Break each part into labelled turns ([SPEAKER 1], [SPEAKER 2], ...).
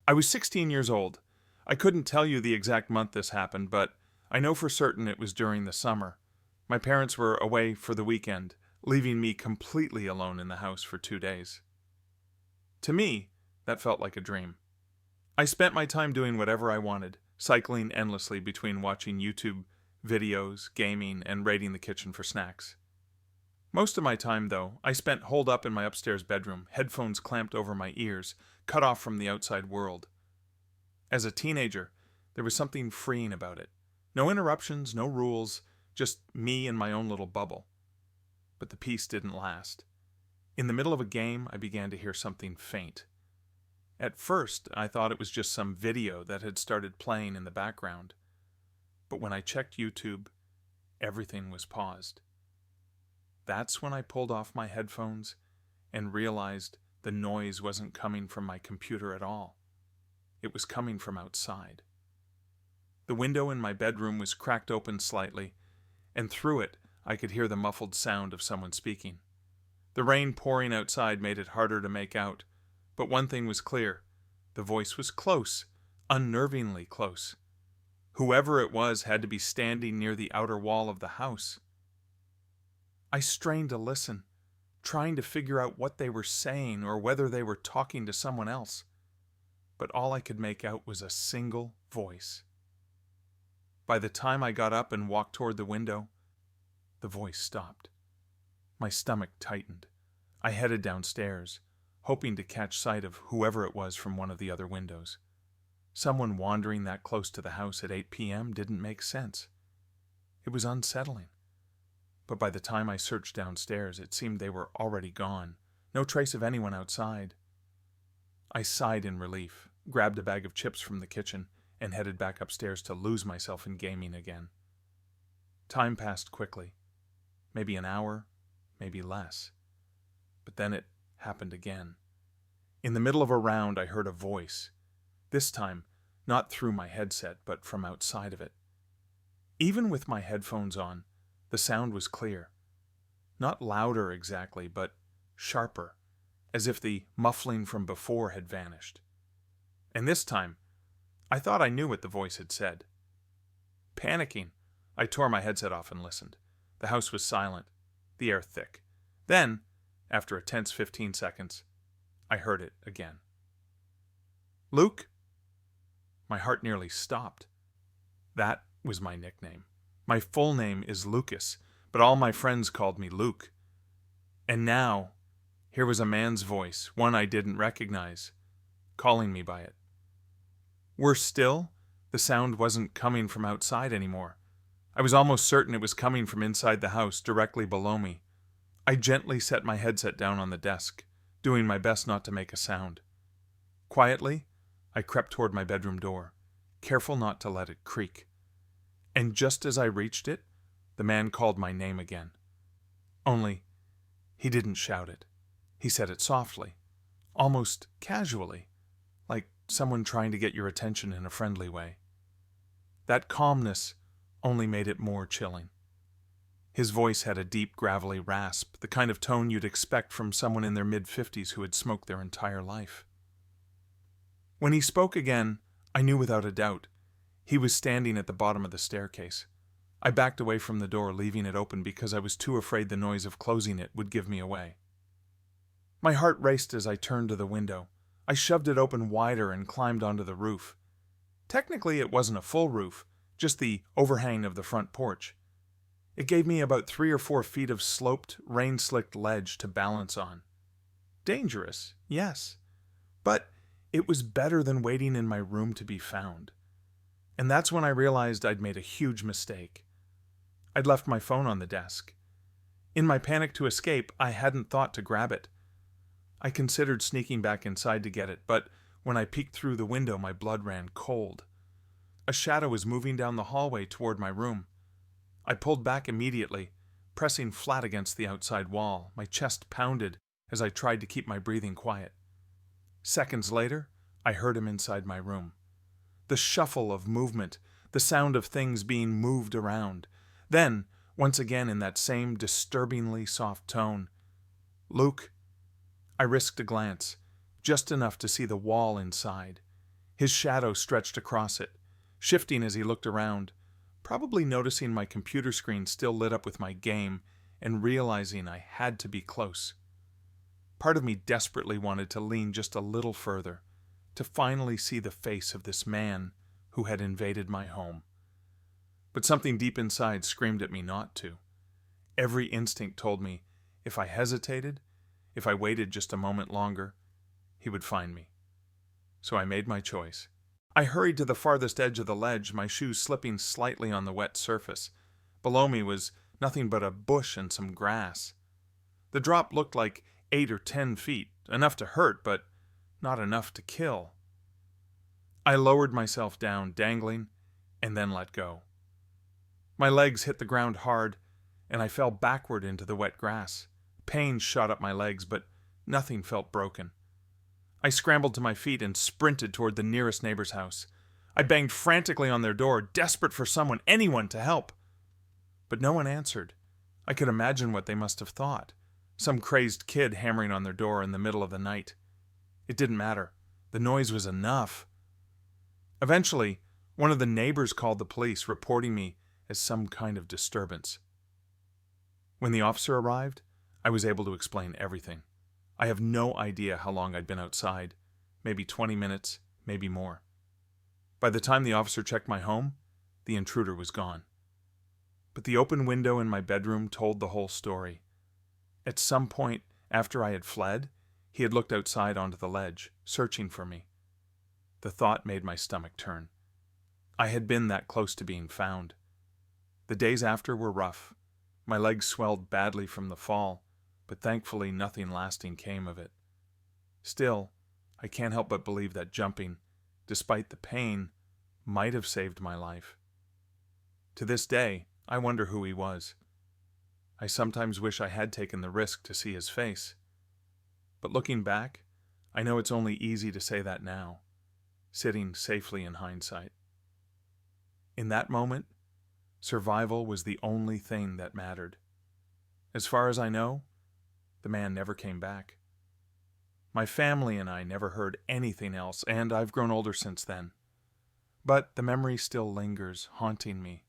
[SPEAKER 1] I was 16 years old. I couldn't tell you the exact month this happened, but I know for certain it was during the summer. My parents were away for the weekend, leaving me completely alone in the house for 2 days. To me, that felt like a dream. I spent my time doing whatever I wanted, cycling endlessly between watching YouTube videos, gaming, and raiding the kitchen for snacks. Most of my time, though, I spent holed up in my upstairs bedroom, headphones clamped over my ears, cut off from the outside world. As a teenager, there was something freeing about it. No interruptions, no rules, just me and my own little bubble. But the peace didn't last. In the middle of a game, I began to hear something faint. At first, I thought it was just some video that had started playing in the background. But when I checked YouTube, everything was paused. That's when I pulled off my headphones and realized the noise wasn't coming from my computer at all. It was coming from outside. The window in my bedroom was cracked open slightly, and through it I could hear the muffled sound of someone speaking. The rain pouring outside made it harder to make out, but one thing was clear. The voice was close, unnervingly close. Whoever it was had to be standing near the outer wall of the house. I strained to listen, trying to figure out what they were saying or whether they were talking to someone else. But all I could make out was a single voice. By the time I got up and walked toward the window, the voice stopped. My stomach tightened. I headed downstairs, hoping to catch sight of whoever it was from one of the other windows. Someone wandering that close to the house at 8 p.m. didn't make sense. It was unsettling. But by the time I searched downstairs, it seemed they were already gone. No trace of anyone outside. I sighed in relief, grabbed a bag of chips from the kitchen, and headed back upstairs to lose myself in gaming again. Time passed quickly. Maybe an hour, maybe less. But then it happened again. In the middle of a round, I heard a voice. This time, not through my headset, but from outside of it. Even with my headphones on, the sound was clear. Not louder exactly, but sharper, as if the muffling from before had vanished. And this time, I thought I knew what the voice had said. Panicking, I tore my headset off and listened. The house was silent, the air thick. Then, after a tense 15 seconds, I heard it again. "Luke?" My heart nearly stopped. That was my nickname. My full name is Lucas, but all my friends called me Luke. And now, here was a man's voice, one I didn't recognize, calling me by it. Worse still, the sound wasn't coming from outside anymore. I was almost certain it was coming from inside the house, directly below me. I gently set my headset down on the desk, doing my best not to make a sound. Quietly, I crept toward my bedroom door, careful not to let it creak. And just as I reached it, the man called my name again. Only, he didn't shout it. He said it softly, almost casually, like someone trying to get your attention in a friendly way. That calmness only made it more chilling. His voice had a deep, gravelly rasp, the kind of tone you'd expect from someone in their mid-50s who had smoked their entire life. When he spoke again, I knew without a doubt. He was standing at the bottom of the staircase. I backed away from the door, leaving it open because I was too afraid the noise of closing it would give me away. My heart raced as I turned to the window. I shoved it open wider and climbed onto the roof. Technically, it wasn't a full roof, just the overhang of the front porch. It gave me about 3 or 4 feet of sloped, rain-slicked ledge to balance on. Dangerous, yes, but it was better than waiting in my room to be found. And that's when I realized I'd made a huge mistake. I'd left my phone on the desk. In my panic to escape, I hadn't thought to grab it. I considered sneaking back inside to get it, but when I peeked through the window, my blood ran cold. A shadow was moving down the hallway toward my room. I pulled back immediately, pressing flat against the outside wall. My chest pounded as I tried to keep my breathing quiet. Seconds later, I heard him inside my room. The shuffle of movement, the sound of things being moved around. Then, once again in that same disturbingly soft tone, "Luke." I risked a glance, just enough to see the wall inside. His shadow stretched across it, shifting as he looked around, probably noticing my computer screen still lit up with my game and realizing I had to be close. Part of me desperately wanted to lean just a little further, to finally see the face of this man who had invaded my home. But something deep inside screamed at me not to. Every instinct told me if I hesitated, if I waited just a moment longer, he would find me. So I made my choice. I hurried to the farthest edge of the ledge, my shoes slipping slightly on the wet surface. Below me was nothing but a bush and some grass. The drop looked like 8 or 10 feet, enough to hurt, but not enough to kill. I lowered myself down, dangling, and then let go. My legs hit the ground hard, and I fell backward into the wet grass. Pain shot up my legs, but nothing felt broken. I scrambled to my feet and sprinted toward the nearest neighbor's house. I banged frantically on their door, desperate for someone, anyone, to help. But no one answered. I could imagine what they must have thought. Some crazed kid hammering on their door in the middle of the night. It didn't matter. The noise was enough. Eventually, one of the neighbors called the police, reporting me as some kind of disturbance. When the officer arrived, I was able to explain everything. I have no idea how long I'd been outside. Maybe 20 minutes, maybe more. By the time the officer checked my home, the intruder was gone. But the open window in my bedroom told the whole story. At some point after I had fled, he had looked outside onto the ledge, searching for me. The thought made my stomach turn. I had been that close to being found. The days after were rough. My legs swelled badly from the fall, but thankfully nothing lasting came of it. Still, I can't help but believe that jumping, despite the pain, might have saved my life. To this day, I wonder who he was. I sometimes wish I had taken the risk to see his face. But looking back, I know it's only easy to say that now, sitting safely in hindsight. In that moment, survival was the only thing that mattered. As far as I know, the man never came back. My family and I never heard anything else, and I've grown older since then. But the memory still lingers, haunting me,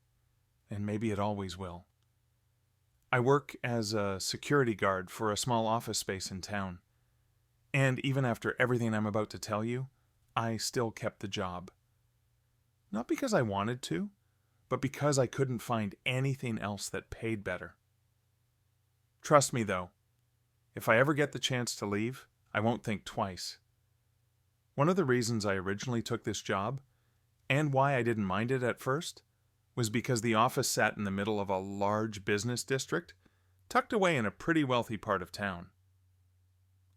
[SPEAKER 1] and maybe it always will. I work as a security guard for a small office space in town. And even after everything I'm about to tell you, I still kept the job. Not because I wanted to, but because I couldn't find anything else that paid better. Trust me though, if I ever get the chance to leave, I won't think twice. One of the reasons I originally took this job, and why I didn't mind it at first, was because the office sat in the middle of a large business district, tucked away in a pretty wealthy part of town.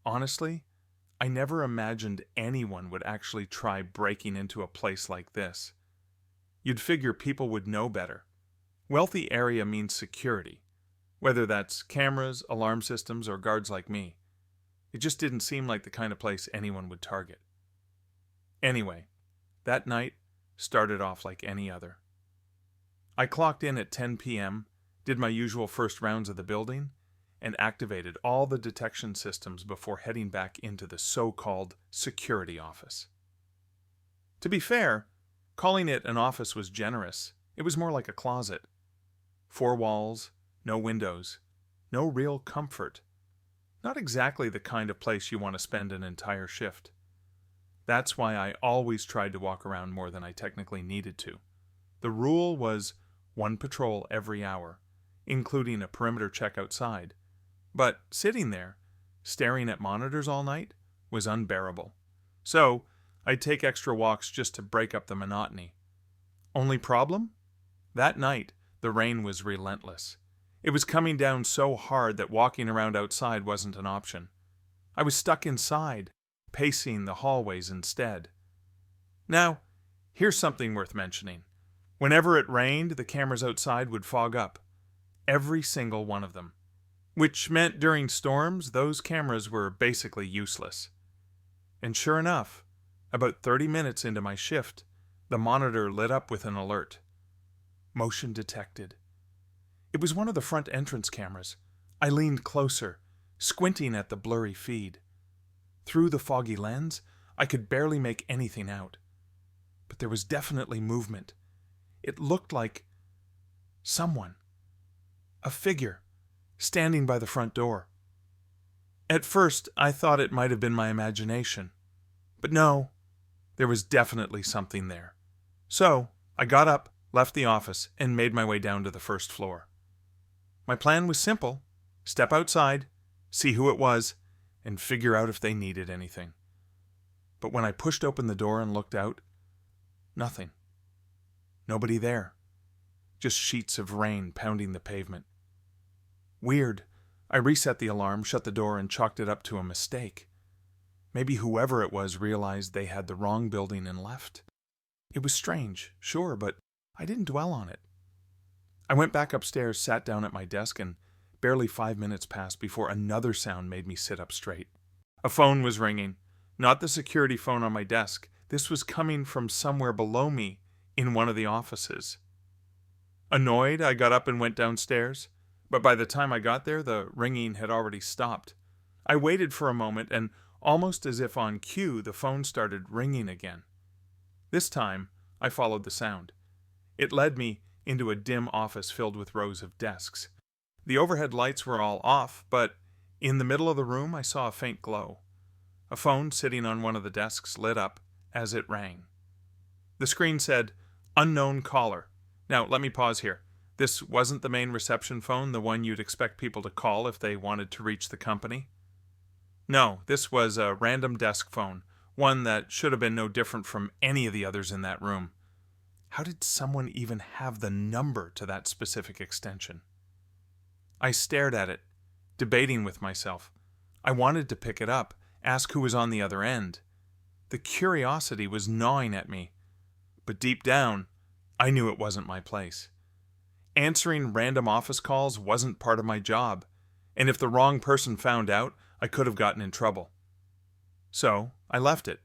[SPEAKER 1] Honestly, I never imagined anyone would actually try breaking into a place like this. You'd figure people would know better. Wealthy area means security, whether that's cameras, alarm systems, or guards like me. It just didn't seem like the kind of place anyone would target. Anyway, that night started off like any other. I clocked in at 10 p.m., did my usual first rounds of the building, and activated all the detection systems before heading back into the so-called security office. To be fair, calling it an office was generous. It was more like a closet. 4 walls, no windows, no real comfort. Not exactly the kind of place you want to spend an entire shift. That's why I always tried to walk around more than I technically needed to. The rule was 1 patrol every hour, including a perimeter check outside. But sitting there, staring at monitors all night, was unbearable. So, I'd take extra walks just to break up the monotony. Only problem? That night, the rain was relentless. It was coming down so hard that walking around outside wasn't an option. I was stuck inside, pacing the hallways instead. Now, here's something worth mentioning. Whenever it rained, the cameras outside would fog up. Every single one of them. Which meant during storms, those cameras were basically useless. And sure enough, about 30 minutes into my shift, the monitor lit up with an alert. Motion detected. It was one of the front entrance cameras. I leaned closer, squinting at the blurry feed. Through the foggy lens, I could barely make anything out. there was definitely movement. It looked like someone, a figure, standing by the front door. At first, I thought it might have been my imagination. But no, there was definitely something there. So, I got up, left the office, and made my way down to the first floor. My plan was simple: step outside, see who it was, and figure out if they needed anything. But when I pushed open the door and looked out, nothing. Nobody there. Just sheets of rain pounding the pavement. Weird. I reset the alarm, shut the door, and chalked it up to a mistake. Maybe whoever it was realized they had the wrong building and left. It was strange, sure, but I didn't dwell on it. I went back upstairs, sat down at my desk, and barely 5 minutes passed before another sound made me sit up straight. A phone was ringing. Not the security phone on my desk. This was coming from somewhere below me in one of the offices. Annoyed, I got up and went downstairs, but by the time I got there, the ringing had already stopped. I waited for a moment, and almost as if on cue, the phone started ringing again. This time, I followed the sound. It led me into a dim office filled with rows of desks. The overhead lights were all off, but in the middle of the room I saw a faint glow. A phone sitting on one of the desks lit up as it rang. The screen said, "Unknown caller." Now, let me pause here. This wasn't the main reception phone, the one you'd expect people to call if they wanted to reach the company. No, this was a random desk phone, one that should have been no different from any of the others in that room. How did someone even have the number to that specific extension? I stared at it, debating with myself. I wanted to pick it up, ask who was on the other end. The curiosity was gnawing at me, but deep down, I knew it wasn't my place. Answering random office calls wasn't part of my job, and if the wrong person found out, I could have gotten in trouble. So, I left it.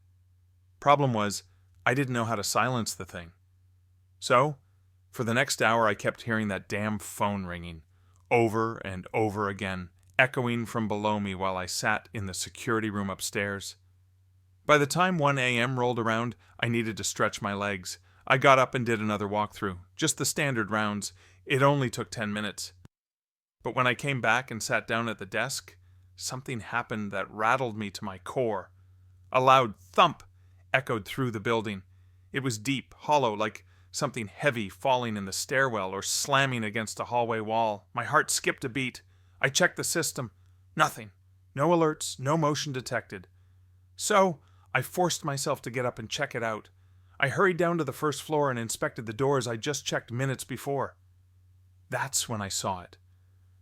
[SPEAKER 1] Problem was, I didn't know how to silence the thing. So, for the next hour I kept hearing that damn phone ringing, over and over again, echoing from below me while I sat in the security room upstairs. By the time 1 a.m. rolled around, I needed to stretch my legs. I got up and did another walkthrough, just the standard rounds. It only took 10 minutes. But when I came back and sat down at the desk, something happened that rattled me to my core. A loud thump echoed through the building. It was deep, hollow, like something heavy falling in the stairwell or slamming against a hallway wall. My heart skipped a beat. I checked the system. Nothing. No alerts, no motion detected. So, I forced myself to get up and check it out. I hurried down to the first floor and inspected the doors I just checked minutes before. That's when I saw it.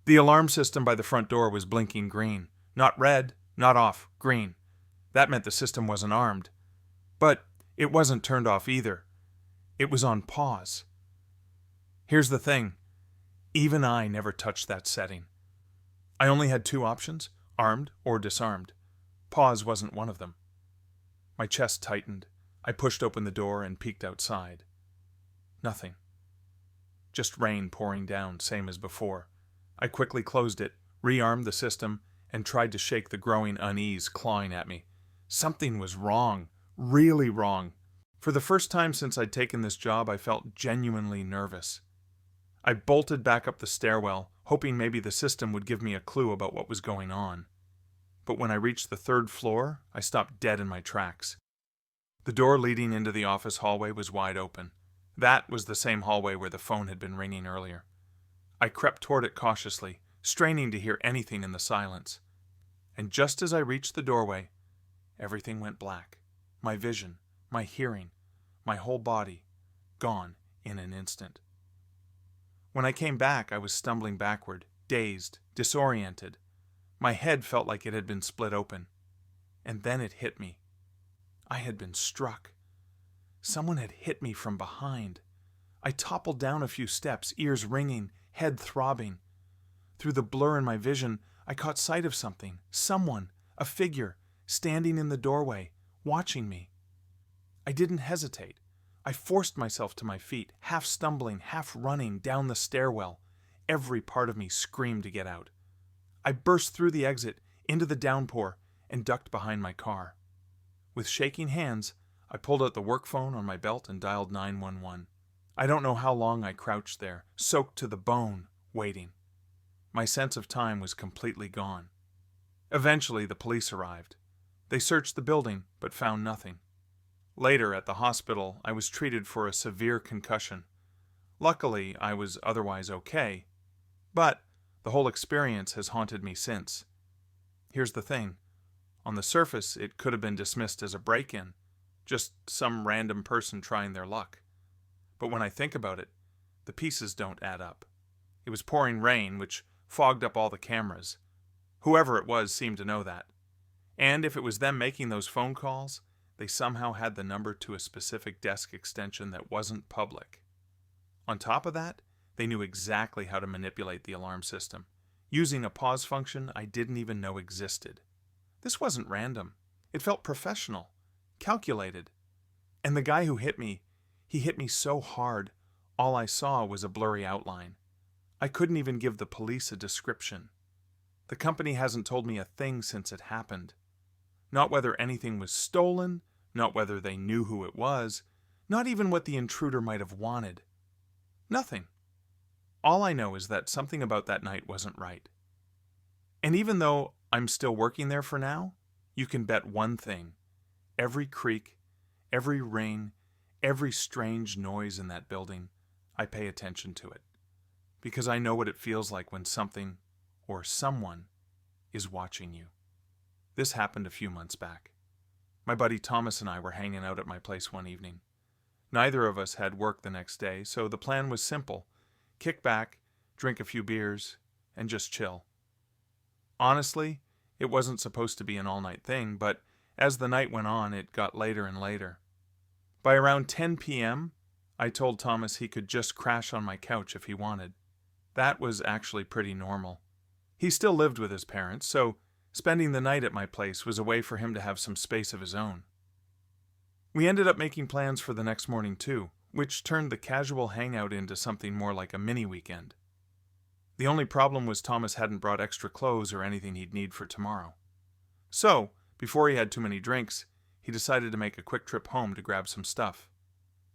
[SPEAKER 1] The alarm system by the front door was blinking green. Not red, not off, green. That meant the system wasn't armed. But it wasn't turned off either. It was on pause. Here's the thing. Even I never touched that setting. I only had 2 options, armed or disarmed. Pause wasn't one of them. My chest tightened. I pushed open the door and peeked outside. Nothing. Just rain pouring down, same as before. I quickly closed it, rearmed the system, and tried to shake the growing unease clawing at me. Something was wrong. Really wrong. For the first time since I'd taken this job, I felt genuinely nervous. I bolted back up the stairwell, hoping maybe the system would give me a clue about what was going on. But when I reached the 3rd floor, I stopped dead in my tracks. The door leading into the office hallway was wide open. That was the same hallway where the phone had been ringing earlier. I crept toward it cautiously, straining to hear anything in the silence. And just as I reached the doorway, everything went black. My vision, my hearing, my whole body, gone in an instant. When I came back, I was stumbling backward, dazed, disoriented. My head felt like it had been split open. And then it hit me. I had been struck. Someone had hit me from behind. I toppled down a few steps, ears ringing, head throbbing. Through the blur in my vision, I caught sight of something, someone, a figure, standing in the doorway, watching me. I didn't hesitate. I forced myself to my feet, half stumbling, half running down the stairwell. Every part of me screamed to get out. I burst through the exit, into the downpour, and ducked behind my car. With shaking hands, I pulled out the work phone on my belt and dialed 911. I don't know how long I crouched there, soaked to the bone, waiting. My sense of time was completely gone. Eventually, the police arrived. They searched the building, but found nothing. Later, at the hospital, I was treated for a severe concussion. Luckily, I was otherwise okay, but the whole experience has haunted me since. Here's the thing. On the surface, it could have been dismissed as a break-in, just some random person trying their luck. But when I think about it, the pieces don't add up. It was pouring rain, which fogged up all the cameras. Whoever it was seemed to know that. And if it was them making those phone calls, they somehow had the number to a specific desk extension that wasn't public. On top of that, they knew exactly how to manipulate the alarm system, using a pause function I didn't even know existed. This wasn't random. It felt professional, calculated. And the guy who hit me, he hit me so hard, all I saw was a blurry outline. I couldn't even give the police a description. The company hasn't told me a thing since it happened. Not whether anything was stolen, not whether they knew who it was, not even what the intruder might have wanted. Nothing. All I know is that something about that night wasn't right. And even though I'm still working there for now, you can bet one thing. Every creak, every ring, every strange noise in that building, I pay attention to it. Because I know what it feels like when something, or someone, is watching you. This happened a few months back. My buddy Thomas and I were hanging out at my place one evening. Neither of us had work the next day, so the plan was simple. Kick back, drink a few beers, and just chill. Honestly, it wasn't supposed to be an all-night thing, but as the night went on, it got later and later. By around 10 p.m., I told Thomas he could just crash on my couch if he wanted. That was actually pretty normal. He still lived with his parents, so spending the night at my place was a way for him to have some space of his own. We ended up making plans for the next morning too, which turned the casual hangout into something more like a mini weekend. The only problem was Thomas hadn't brought extra clothes or anything he'd need for tomorrow. So, before he had too many drinks, he decided to make a quick trip home to grab some stuff.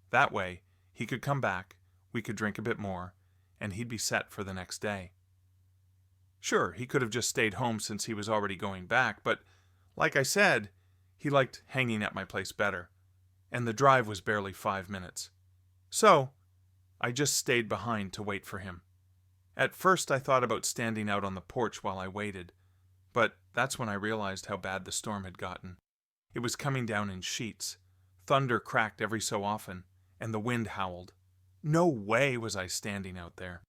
[SPEAKER 1] That way, he could come back, we could drink a bit more, and he'd be set for the next day. Sure, he could have just stayed home since he was already going back, but like I said, he liked hanging at my place better, and the drive was barely 5 minutes. So, I just stayed behind to wait for him. At first I thought about standing out on the porch while I waited, but that's when I realized how bad the storm had gotten. It was coming down in sheets. Thunder cracked every so often, and the wind howled. No way was I standing out there.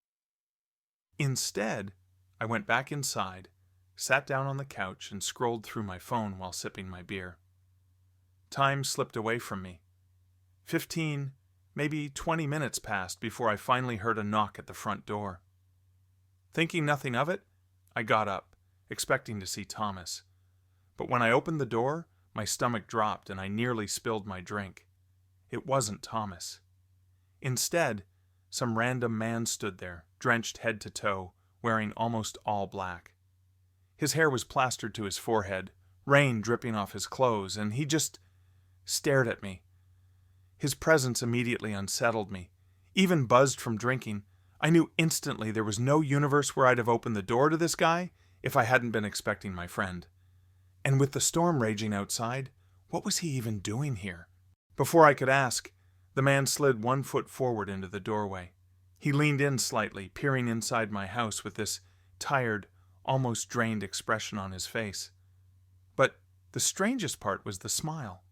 [SPEAKER 1] Instead, I went back inside, sat down on the couch, and scrolled through my phone while sipping my beer. Time slipped away from me. 15, maybe 20 minutes passed before I finally heard a knock at the front door. Thinking nothing of it, I got up, expecting to see Thomas. But when I opened the door, my stomach dropped and I nearly spilled my drink. It wasn't Thomas. Instead, some random man stood there, drenched head to toe, wearing almost all black. His hair was plastered to his forehead, rain dripping off his clothes, and he just stared at me. His presence immediately unsettled me. Even buzzed from drinking, I knew instantly there was no universe where I'd have opened the door to this guy if I hadn't been expecting my friend. And with the storm raging outside, what was he even doing here? Before I could ask, the man slid 1 foot forward into the doorway. He leaned in slightly, peering inside my house with this tired, almost drained expression on his face. But the strangest part was the smile.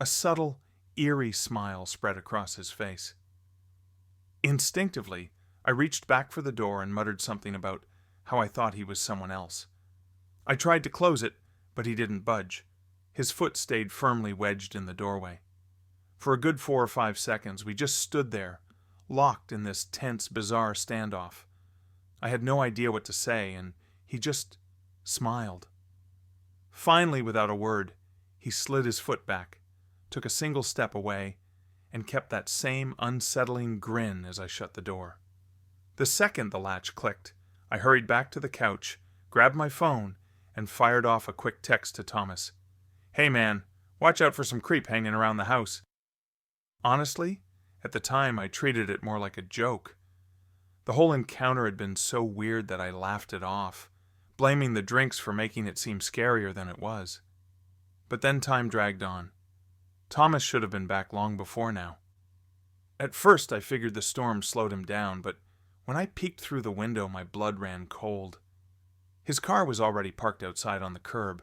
[SPEAKER 1] A subtle, eerie smile spread across his face. Instinctively, I reached back for the door and muttered something about how I thought he was someone else. I tried to close it, but he didn't budge. His foot stayed firmly wedged in the doorway. For a good 4 or 5 seconds, we just stood there, locked in this tense, bizarre standoff. I had no idea what to say, and he just smiled. Finally, without a word, he slid his foot back, took a single step away, and kept that same unsettling grin as I shut the door. The second the latch clicked, I hurried back to the couch, grabbed my phone, and fired off a quick text to Thomas. "Hey man, Watch out for some creep hanging around the house. Honestly, at the time I treated it more like a joke. The whole encounter had been so weird that I laughed it off, blaming the drinks for making it seem scarier than it was. But then time dragged on. Thomas should have been back long before now. At first I figured the storm slowed him down, but when I peeked through the window my blood ran cold. His car was already parked outside on the curb.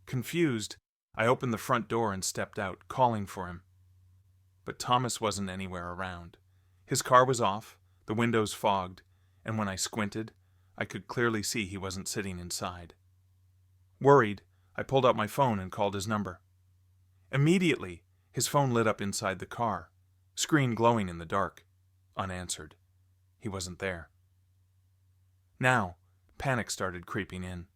[SPEAKER 1] Confused, I opened the front door and stepped out, calling for him. But Thomas wasn't anywhere around. His car was off, the windows fogged, and when I squinted, I could clearly see he wasn't sitting inside. Worried, I pulled out my phone and called his number. Immediately, his phone lit up inside the car, screen glowing in the dark, unanswered. He wasn't there. Now, panic started creeping in.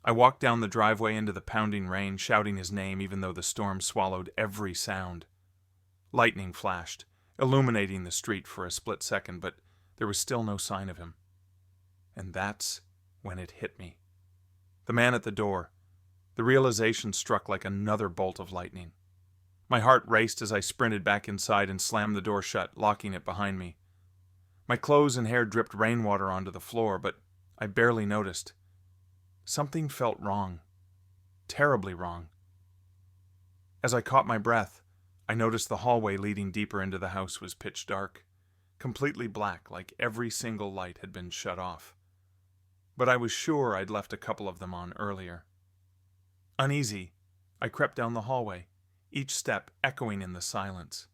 [SPEAKER 1] I walked down the driveway into the pounding rain, shouting his name even though the storm swallowed every sound. Lightning flashed, illuminating the street for a split second, but there was still no sign of him. And that's when it hit me. The man at the door. The realization struck like another bolt of lightning. My heart raced as I sprinted back inside and slammed the door shut, locking it behind me. My clothes and hair dripped rainwater onto the floor, but I barely noticed. Something felt wrong. Terribly wrong. As I caught my breath, I noticed the hallway leading deeper into the house was pitch dark, completely black, like every single light had been shut off. But I was sure I'd left a couple of them on earlier. Uneasy, I crept down the hallway, each step echoing in the silence.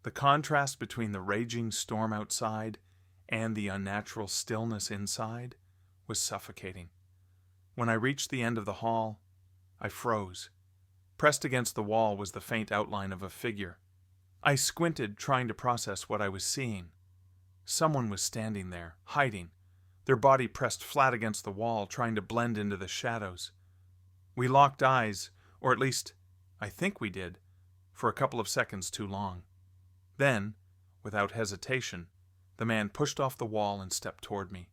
[SPEAKER 1] The contrast between the raging storm outside and the unnatural stillness inside was suffocating. When I reached the end of the hall, I froze. Pressed against the wall was the faint outline of a figure. I squinted, trying to process what I was seeing. Someone was standing there, hiding, their body pressed flat against the wall, trying to blend into the shadows. We locked eyes, or at least, I think we did, for a couple of seconds too long. Then, without hesitation, the man pushed off the wall and stepped toward me.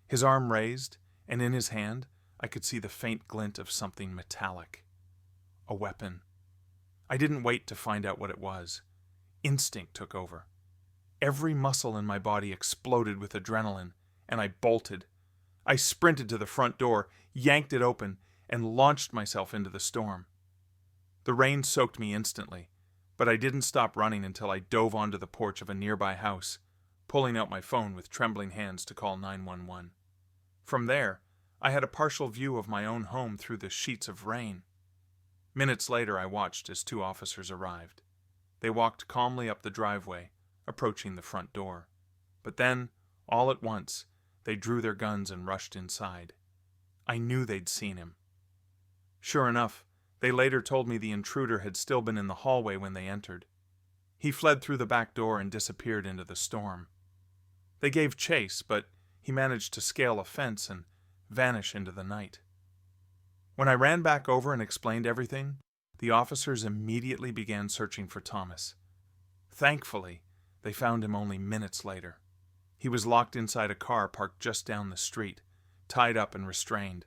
[SPEAKER 1] His arm raised, and in his hand, I could see the faint glint of something metallic. A weapon. I didn't wait to find out what it was. Instinct took over. Every muscle in my body exploded with adrenaline, and I bolted. I sprinted to the front door, yanked it open, and launched myself into the storm. The rain soaked me instantly, but I didn't stop running until I dove onto the porch of a nearby house, pulling out my phone with trembling hands to call 911. From there, I had a partial view of my own home through the sheets of rain. Minutes later, I watched as two officers arrived. They walked calmly up the driveway, approaching the front door. But then, all at once, they drew their guns and rushed inside. I knew they'd seen him. Sure enough, they later told me the intruder had still been in the hallway when they entered. He fled through the back door and disappeared into the storm. They gave chase, but he managed to scale a fence and vanish into the night. When I ran back over and explained everything, the officers immediately began searching for Thomas. Thankfully, they found him only minutes later. He was locked inside a car parked just down the street, tied up and restrained.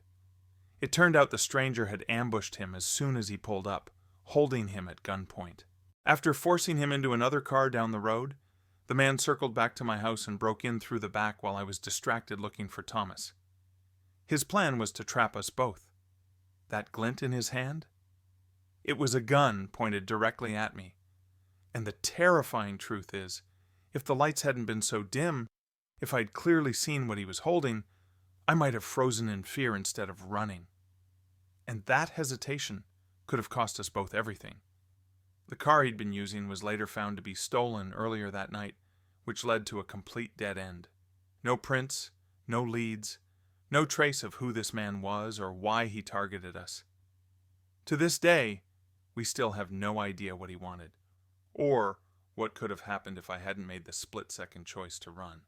[SPEAKER 1] It turned out the stranger had ambushed him as soon as he pulled up, holding him at gunpoint. After forcing him into another car down the road, the man circled back to my house and broke in through the back while I was distracted looking for Thomas. His plan was to trap us both. That glint in his hand? It was a gun pointed directly at me. And the terrifying truth is, if the lights hadn't been so dim, if I'd clearly seen what he was holding, I might have frozen in fear instead of running. And that hesitation could have cost us both everything. The car he'd been using was later found to be stolen earlier that night, which led to a complete dead end. No prints, no leads, no trace of who this man was or why he targeted us. To this day, we still have no idea what he wanted, or what could have happened if I hadn't made the split-second choice to run.